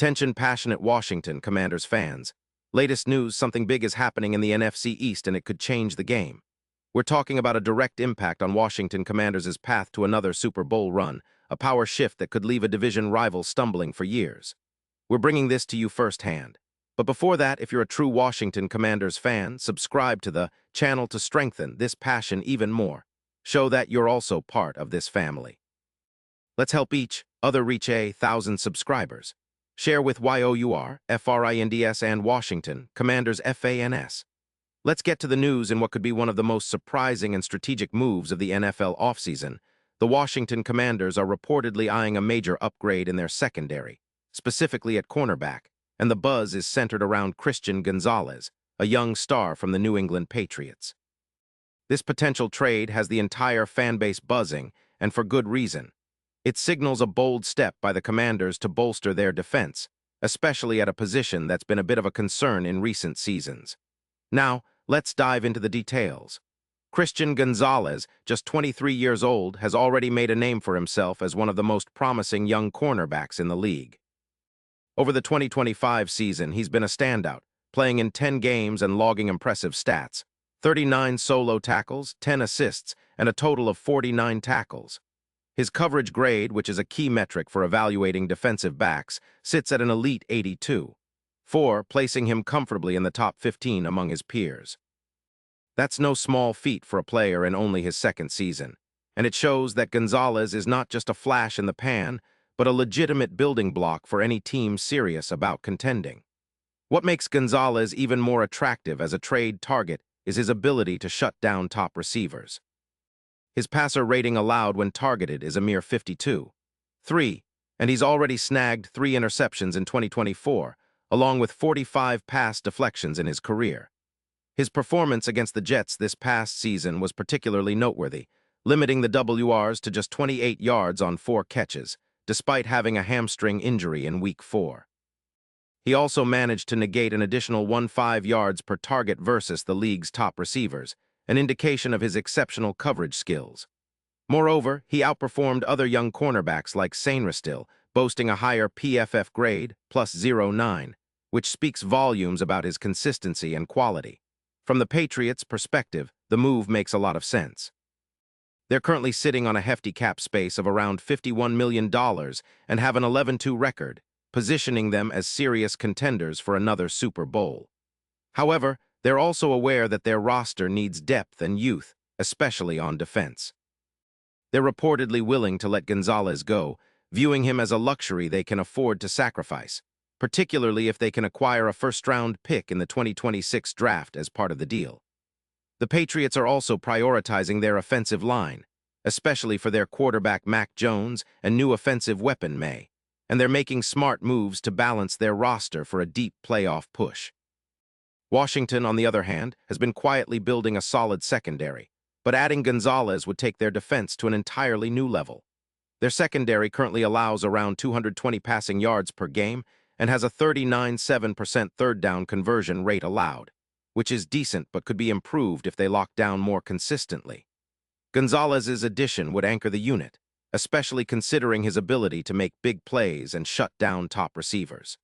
Attention passionate Washington Commanders fans. Latest news, something big is happening in the NFC East and it could change the game. We're talking about a direct impact on Washington Commanders' path to another Super Bowl run, a power shift that could leave a division rival stumbling for years. We're bringing this to you firsthand. But before that, if you're a true Washington Commanders fan, subscribe to the channel to strengthen this passion even more. Show that you're also part of this family. Let's help each other reach 1,000 subscribers. Share with YOUR, FRINDS and Washington, Commanders FANS. Let's get to the news in what could be one of the most surprising and strategic moves of the NFL offseason. The Washington Commanders are reportedly eyeing a major upgrade in their secondary, specifically at cornerback, and the buzz is centered around Christian Gonzalez, a young star from the New England Patriots. This potential trade has the entire fan base buzzing, and for good reason. It signals a bold step by the Commanders to bolster their defense, especially at a position that's been a bit of a concern in recent seasons. Now, let's dive into the details. Christian Gonzalez, just 23 years old, has already made a name for himself as one of the most promising young cornerbacks in the league. Over the 2025 season, he's been a standout, playing in 10 games and logging impressive stats: 39 solo tackles, 10 assists, and a total of 49 tackles. His coverage grade, which is a key metric for evaluating defensive backs, sits at an elite 82.4, placing him comfortably in the top 15 among his peers. That's no small feat for a player in only his second season, and it shows that Gonzalez is not just a flash in the pan, but a legitimate building block for any team serious about contending. What makes Gonzalez even more attractive as a trade target is his ability to shut down top receivers. His passer rating allowed when targeted is a mere 52.3, and he's already snagged 3 interceptions in 2024, along with 45 pass deflections in his career. His performance against the Jets this past season was particularly noteworthy, limiting the WRs to just 28 yards on 4 catches, despite having a hamstring injury in Week 4. He also managed to negate an additional 15 yards per target versus the league's top receivers, an indication of his exceptional coverage skills. Moreover, he outperformed other young cornerbacks like Sainristil, boasting a higher PFF grade, +0.9, which speaks volumes about his consistency and quality. From the Patriots' perspective, the move makes a lot of sense. They're currently sitting on a hefty cap space of around $51 million and have an 11-2 record, positioning them as serious contenders for another Super Bowl. However, they're also aware that their roster needs depth and youth, especially on defense. They're reportedly willing to let Gonzalez go, viewing him as a luxury they can afford to sacrifice, particularly if they can acquire a first-round pick in the 2026 draft as part of the deal. The Patriots are also prioritizing their offensive line, especially for their quarterback Mac Jones and new offensive weapon May, and they're making smart moves to balance their roster for a deep playoff push. Washington, on the other hand, has been quietly building a solid secondary, but adding Gonzalez would take their defense to an entirely new level. Their secondary currently allows around 220 passing yards per game and has a 39.7% third down conversion rate allowed, which is decent but could be improved if they lock down more consistently. Gonzalez's addition would anchor the unit, especially considering his ability to make big plays and shut down top receivers.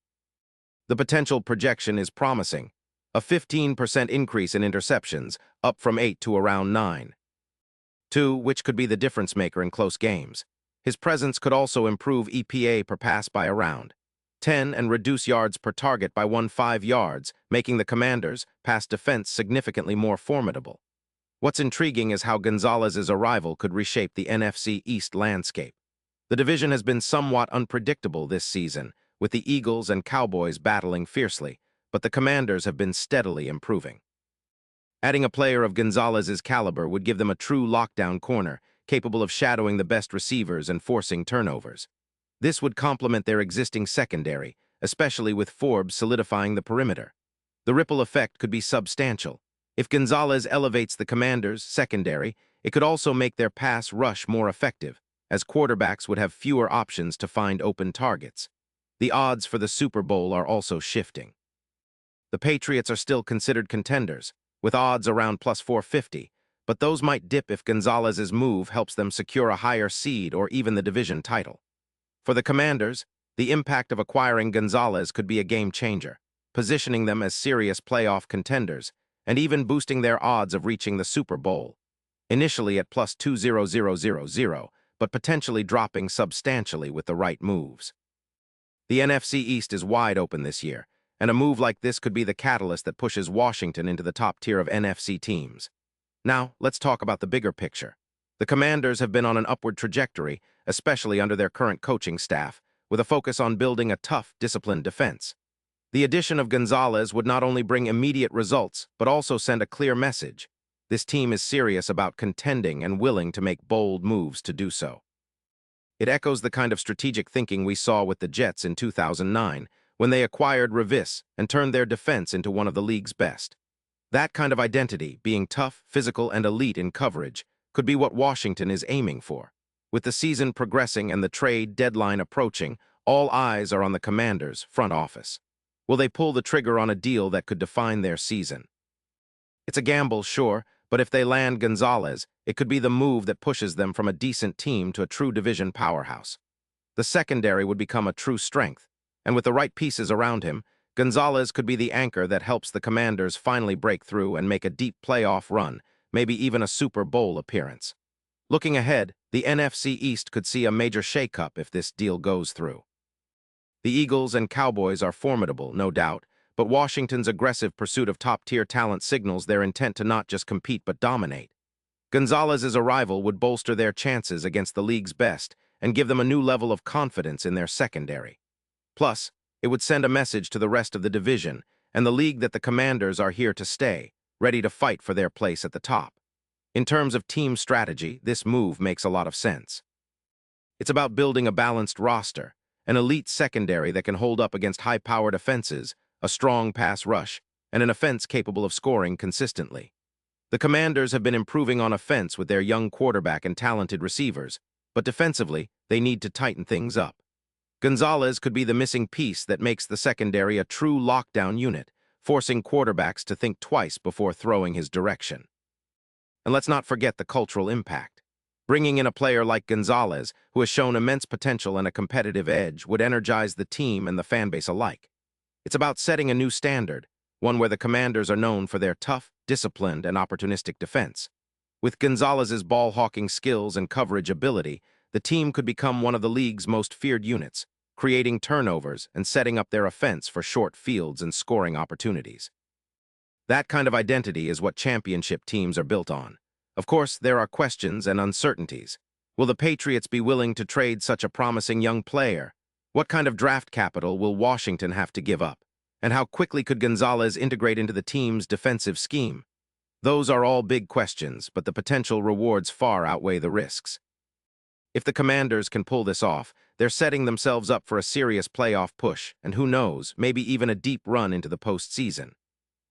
The potential projection is promising, a 15% increase in interceptions, up from 8 to around 9.2, which could be the difference maker in close games. His presence could also improve EPA per pass by around 10 and reduce yards per target by 15 yards, making the Commanders' pass defense significantly more formidable. What's intriguing is how Gonzalez's arrival could reshape the NFC East landscape. The division has been somewhat unpredictable this season, with the Eagles and Cowboys battling fiercely, but the Commanders have been steadily improving. Adding a player of Gonzalez's caliber would give them a true lockdown corner, capable of shadowing the best receivers and forcing turnovers. This would complement their existing secondary, especially with Forbes solidifying the perimeter. The ripple effect could be substantial. If Gonzalez elevates the Commanders' secondary, it could also make their pass rush more effective, as quarterbacks would have fewer options to find open targets. The odds for the Super Bowl are also shifting. The Patriots are still considered contenders, with odds around +450, but those might dip if Gonzalez's move helps them secure a higher seed or even the division title. For the Commanders, The impact of acquiring Gonzalez could be a game changer, positioning them as serious playoff contenders and even boosting their odds of reaching the Super Bowl. Initially at plus 2,000, but potentially dropping substantially with the right moves. The NFC East is wide open this year, and a move like this could be the catalyst that pushes Washington into the top tier of NFC teams. Now, let's talk about the bigger picture. The Commanders have been on an upward trajectory, especially under their current coaching staff, with a focus on building a tough, disciplined defense. The addition of Gonzalez would not only bring immediate results, but also send a clear message. This team is serious about contending and willing to make bold moves to do so. It echoes the kind of strategic thinking we saw with the Jets in 2009, when they acquired Revis and turned their defense into one of the league's best. That kind of identity, being tough, physical, and elite in coverage, could be what Washington is aiming for. With the season progressing and the trade deadline approaching, all eyes are on the Commanders' front office. Will they pull the trigger on a deal that could define their season? It's a gamble, sure, but if they land Gonzalez, it could be the move that pushes them from a decent team to a true division powerhouse. The secondary would become a true strength, and with the right pieces around him, Gonzalez could be the anchor that helps the Commanders finally break through and make a deep playoff run, maybe even a Super Bowl appearance. Looking ahead, the NFC East could see a major shakeup if this deal goes through. The Eagles and Cowboys are formidable, no doubt, but Washington's aggressive pursuit of top-tier talent signals their intent to not just compete but dominate. Gonzalez's arrival would bolster their chances against the league's best and give them a new level of confidence in their secondary. Plus, it would send a message to the rest of the division and the league that the Commanders are here to stay, ready to fight for their place at the top. In terms of team strategy, this move makes a lot of sense. It's about building a balanced roster, an elite secondary that can hold up against high-powered offenses, a strong pass rush, and an offense capable of scoring consistently. The Commanders have been improving on offense with their young quarterback and talented receivers, but defensively, they need to tighten things up. Gonzalez could be the missing piece that makes the secondary a true lockdown unit, forcing quarterbacks to think twice before throwing his direction. And let's not forget the cultural impact. Bringing in a player like Gonzalez, who has shown immense potential and a competitive edge, would energize the team and the fan base alike. It's about setting a new standard, one where the Commanders are known for their tough, disciplined, and opportunistic defense. With Gonzalez's ball-hawking skills and coverage ability, the team could become one of the league's most feared units, creating turnovers and setting up their offense for short fields and scoring opportunities. That kind of identity is what championship teams are built on. Of course, there are questions and uncertainties. Will the Patriots be willing to trade such a promising young player? What kind of draft capital will Washington have to give up? And how quickly could Gonzalez integrate into the team's defensive scheme? Those are all big questions, but the potential rewards far outweigh the risks. If the Commanders can pull this off, they're setting themselves up for a serious playoff push, and who knows, maybe even a deep run into the postseason.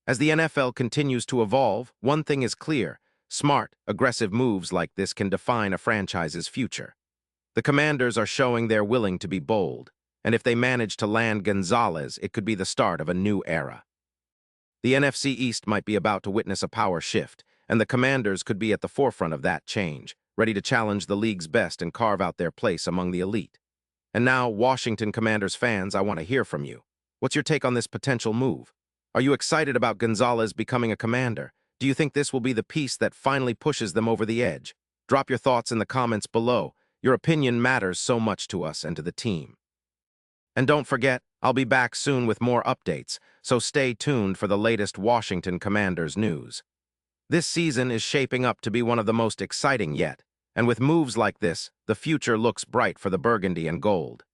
As the NFL continues to evolve, one thing is clear: smart, aggressive moves like this can define a franchise's future. The Commanders are showing they're willing to be bold, and if they manage to land Gonzalez, it could be the start of a new era. The NFC East might be about to witness a power shift, and the Commanders could be at the forefront of that change, ready to challenge the league's best and carve out their place among the elite. And now, Washington Commanders fans, I want to hear from you. What's your take on this potential move? Are you excited about Gonzalez becoming a Commander? Do you think this will be the piece that finally pushes them over the edge? Drop your thoughts in the comments below. Your opinion matters so much to us and to the team. And don't forget, I'll be back soon with more updates, so stay tuned for the latest Washington Commanders news. This season is shaping up to be one of the most exciting yet, and with moves like this, the future looks bright for the burgundy and gold.